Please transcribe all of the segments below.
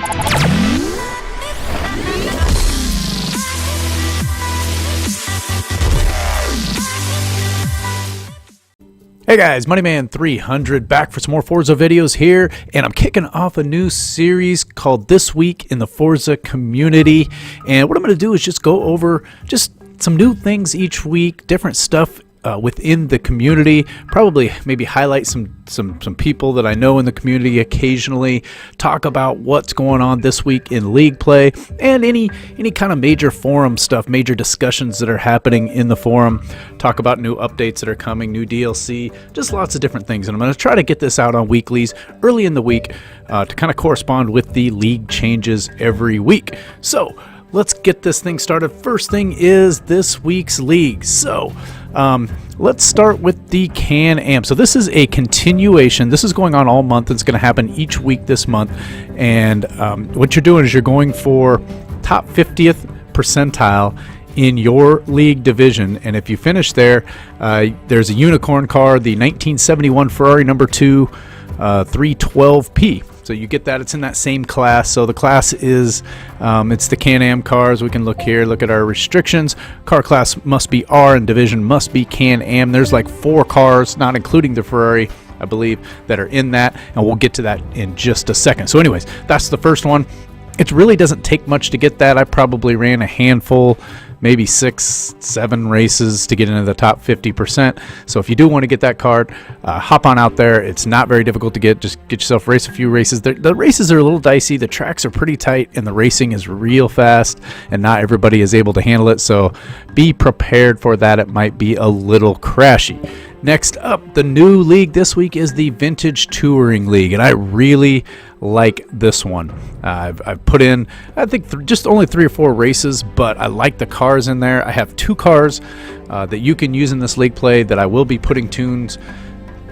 Hey guys, Moneyman300 back for some more Forza videos here, and I'm kicking off a new series called This Week in the Forza Community. And what I'm going to do is just go over just some new things each week, different stuff within the community, probably maybe highlight some people that I know in the community occasionally, talk about what's going on this week in league play, and any kind of major forum stuff, major discussions that are happening in the forum, talk about new updates that are coming, new DLC, just lots of different things. And I'm going to try to get this out on weeklies early in the week to kind of correspond with the league changes every week. So let's get this thing started. First thing is this week's league. So let's start with the Can-Am. So this is a continuation. This is going on all month. It's going to happen each week this month. And what you're doing is you're going for top 50th percentile in your league division. And if you finish there, there's a unicorn car, the 1971 Ferrari number 2 312P. So you get that. It's in that same class. So the class is, it's the Can-Am cars. We can look here, look at our restrictions. Car class must be R and division must be Can-Am. There's like 4 cars, not including the Ferrari, I believe, that are in that. And we'll get to that in just a second. So anyways, that's the first one. It really doesn't take much to get that. I probably ran a handful, maybe 6-7 races to get into the top 50%. So if you do want to get that card, hop on out there. It's not very difficult to get. Just get yourself race a few races. The races are a little dicey. The tracks are pretty tight, and the racing is real fast, and not everybody is able to handle it. So be prepared for that. It might be a little crashy. Next up, the new league this week is the Vintage Touring League, and I really like this one. I've put in, I think, just only 3 or 4 races, but I like the cars in there. I have 2 cars that you can use in this league play that I will be putting tunes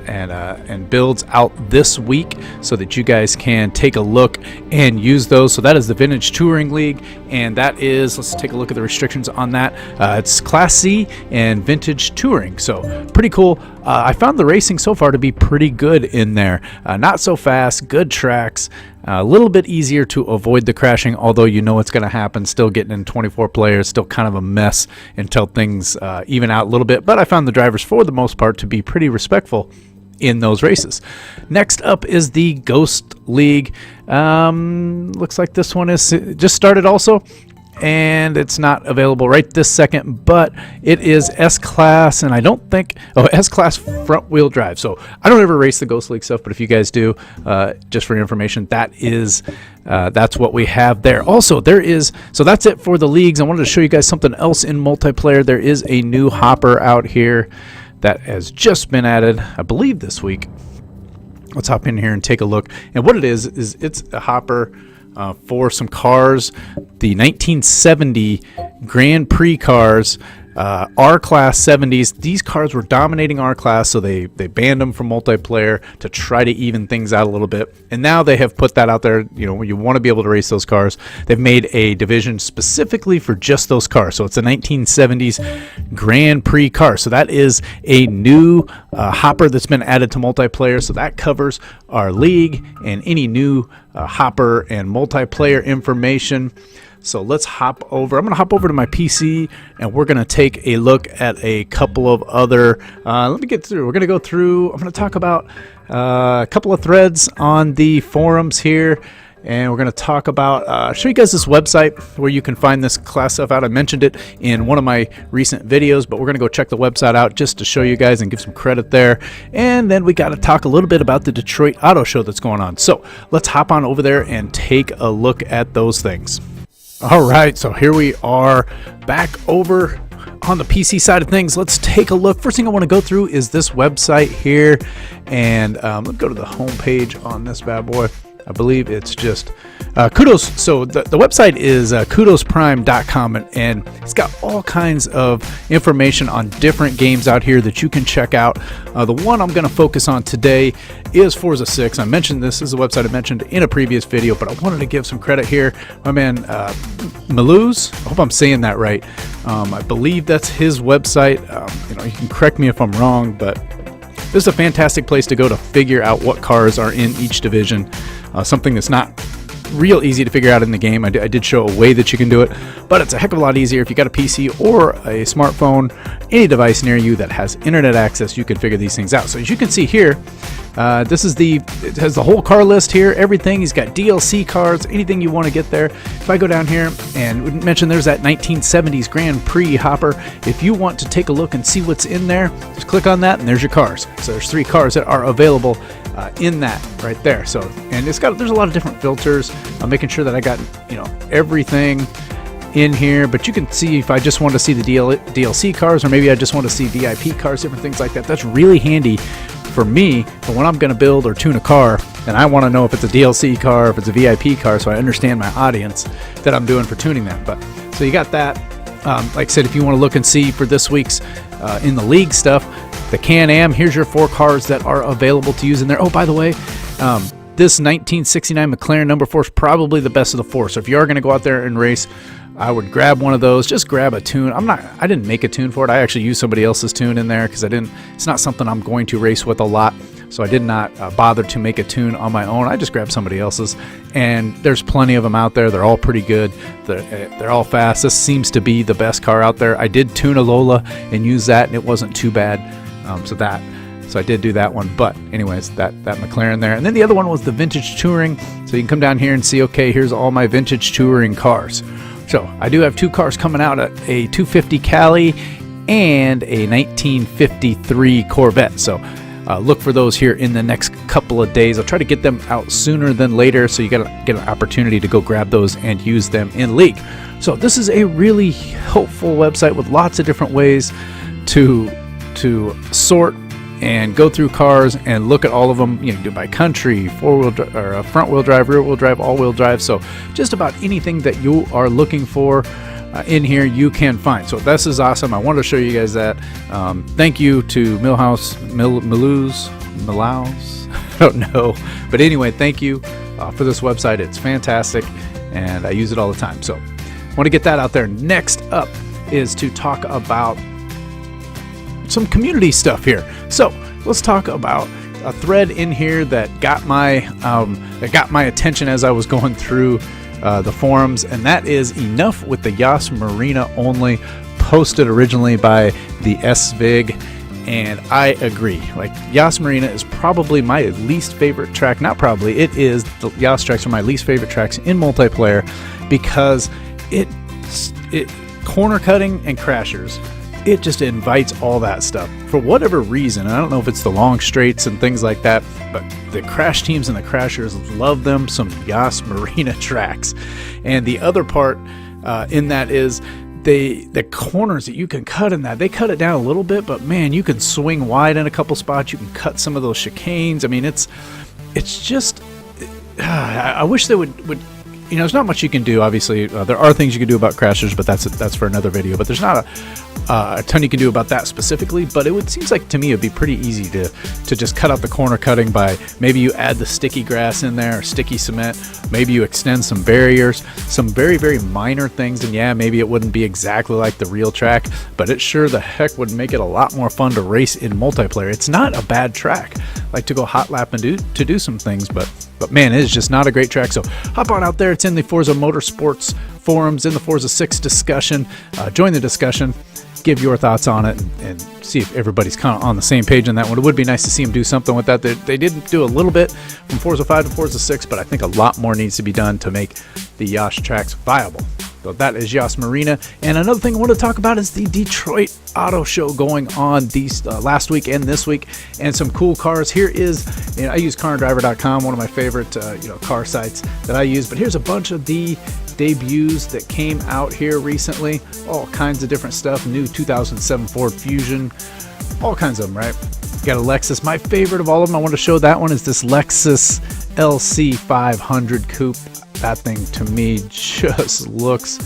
and builds out this week so that you guys can take a look and use those. So that is the Vintage Touring League, and that is, let's take a look at the restrictions on that. It's Class C and Vintage Touring, so pretty cool. I found the racing so far to be pretty good in there. Not so fast, good tracks, a little bit easier to avoid the crashing, although you know it's going to happen. Still getting in 24 players, still kind of a mess until things even out a little bit, but I found the drivers for the most part to be pretty respectful in those races. Next up is the Ghost League. Looks like this one is just started also, and it's not available right this second, but it is S-Class, and I don't think, S-Class front wheel drive. So I don't ever race the Ghost League stuff, but if you guys do, just for your information, that is that's what we have there. Also, so that's it for the leagues. I wanted to show you guys something else in multiplayer. There is a new hopper out here that has just been added, I believe, this week. Let's hop in here and take a look. And what it is it's a hopper for some cars, the 1970 Grand Prix cars, R-Class 70s. These cars were dominating R-Class, so they banned them from multiplayer to try to even things out a little bit. And now they have put that out there. You know, you want to be able to race those cars. They've made a division specifically for just those cars. So it's a 1970s Grand Prix car. So that is a new hopper that's been added to multiplayer. So that covers our league and any new hopper and multiplayer information. So let's hop over. I'm going to hop over to my PC, and we're going to take a look at a couple of other, let me get through. We're going to go through, I'm going to talk about a couple of threads on the forums here, and we're going to talk about, show you guys this website where you can find this class stuff out. I mentioned it in one of my recent videos, but we're going to go check the website out just to show you guys and give some credit there. And then we got to talk a little bit about the Detroit Auto Show that's going on. So let's hop on over there and take a look at those things. All right, so here we are back over on the PC side of things. Let's take a look. First thing I want to go through is this website here, and let's go to the home page on this bad boy. I believe it's just Kudos. So the website is kudosprime.com, and it's got all kinds of information on different games out here that you can check out. The one I'm going to focus on today is Forza 6. I mentioned this is a website I mentioned in a previous video, but I wanted to give some credit here. My man Maluz, I hope I'm saying that right. I believe that's his website. You can correct me if I'm wrong, but this is a fantastic place to go to figure out what cars are in each division. Something that's not real easy to figure out in the game. I did show a way that you can do it, but it's a heck of a lot easier if you got a PC or a smartphone, any device near you that has internet access. You can figure these things out. So as you can see here, it has the whole car list here, everything. He's got DLC cars, anything you want to get there. If I go down here and mention there's that 1970s Grand Prix hopper, if you want to take a look and see what's in there, just click on that and there's your cars. So there's 3 cars that are available in that right there. So, and there's a lot of different filters. I'm making sure that I got, everything in here, but you can see if I just want to see the DLC cars, or maybe I just want to see VIP cars, different things like that. That's really handy for me for when I'm going to build or tune a car and I want to know if it's a DLC car, if it's a VIP car, so I understand my audience that I'm doing for tuning them. But so you got that. Like I said, if you want to look and see for this week's in the league stuff, the Can-Am, here's your 4 cars that are available to use in there. Oh, by the way, this 1969 McLaren number 4 is probably the best of the 4. So if you are going to go out there and race, I would grab one of those. Just grab a tune. I didn't make a tune for it. I actually used somebody else's tune in there because it's not something I'm going to race with a lot. So I did not bother to make a tune on my own. I just grabbed somebody else's, and there's plenty of them out there. They're all pretty good. They're all fast. This seems to be the best car out there. I did tune a Lola and use that, and it wasn't too bad. So I did do that one. But anyways, that McLaren there. And then the other one was the Vintage Touring. So you can come down here and see, okay, here's all my Vintage Touring cars. So I do have 2 cars coming out, a 250 Cali and a 1953 Corvette. So look for those here in the next couple of days. I'll try to get them out sooner than later, so you got to get an opportunity to go grab those and use them in League. So this is a really helpful website with lots of different ways to sort and go through cars and look at all of them. You know, do by country, front wheel drive, rear wheel drive, all wheel drive. So just about anything that you are looking for in here you can find. So this is awesome. I wanted to show you guys that. Thank you to Milhouse, I don't know, but anyway, thank you for this website. It's fantastic and I use it all the time. So I want to get that out there. Next up is to talk about some community stuff here. So let's talk about a thread in here that got my attention as I was going through the forums, and that is enough with the Yas Marina only, posted originally by the SVIG. And I agree. Like, Yas Marina is probably my least favorite track. Not probably, it is. The Yas tracks are my least favorite tracks in multiplayer because it corner cutting and crashers. It just invites all that stuff for whatever reason. And I don't know if it's the long straights and things like that, but the crash teams and the crashers love them some Yas Marina tracks. And the other part in that is the corners that you can cut in that. They cut it down a little bit, but man, you can swing wide in a couple spots. You can cut some of those chicanes. I mean, it's just I wish they would. You know, there's not much you can do. Obviously, there are things you can do about crashers, but that's for another video. But there's not a ton you can do about that specifically. But seems like to me it'd be pretty easy to just cut out the corner cutting by maybe you add the sticky grass in there, or sticky cement. Maybe you extend some barriers, some very, very minor things. And yeah, maybe it wouldn't be exactly like the real track, but it sure the heck would make it a lot more fun to race in multiplayer. It's not a bad track, like to go hot lap and do some things, but man, it is just not a great track. So hop on out there. It's in the Forza Motorsports forums, in the Forza 6 discussion. Join the discussion, give your thoughts on it, and see if everybody's kind of on the same page on that one. It would be nice to see them do something with that. They did do a little bit from Forza 5 to Forza 6, but I think a lot more needs to be done to make the Yas tracks viable. So that is Yas Marina. And another thing I want to talk about is the Detroit Auto Show going on these last week and this week, and some cool cars. Here is, I use CarAndDriver.com, one of my favorite car sites that I use. But here's a bunch of the debuts that came out here recently. All kinds of different stuff. New 2007 Ford Fusion, all kinds of them, right? Got a Lexus. My favorite of all of them, I want to show that one, is this Lexus LC 500 Coupe. That thing to me just looks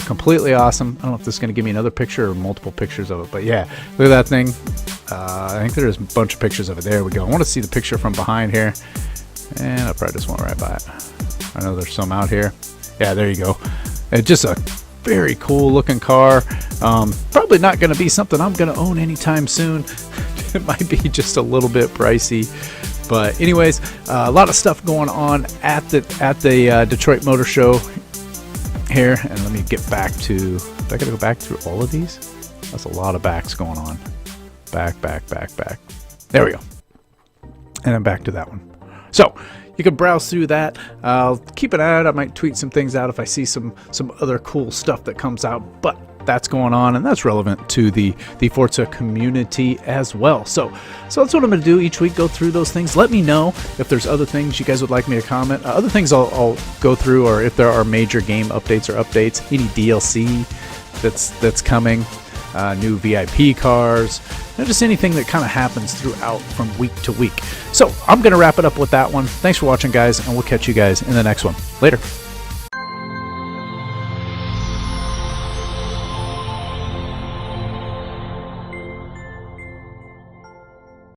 completely awesome. I don't know if this is going to give me another picture or multiple pictures of it, but yeah, look at that thing. I think there's a bunch of pictures of it. There we go. I want to see the picture from behind here, and I probably just went right by it. I know there's some out here. Yeah, there you go. It's just a very cool looking car. Probably not going to be something I'm going to own anytime soon. It might be just a little bit pricey, But anyways, a lot of stuff going on at the Detroit Motor Show here. And let me get back to, do I gotta go back through all of these? That's a lot of backs going on. Back. There we go. And I'm back to that one. So you can browse through that. I'll keep an eye out. I might tweet some things out if I see some other cool stuff that comes out. But that's going on, and that's relevant to the Forza community as well. So that's what I'm going to do each week, go through those things. Let me know if there's other things you guys would like me to comment. Other things I'll go through, or if there are major game updates or updates, any DLC that's coming, new VIP cars, just anything that kind of happens throughout from week to week. So I'm going to wrap it up with that one. Thanks for watching, guys, and we'll catch you guys in the next one. Later.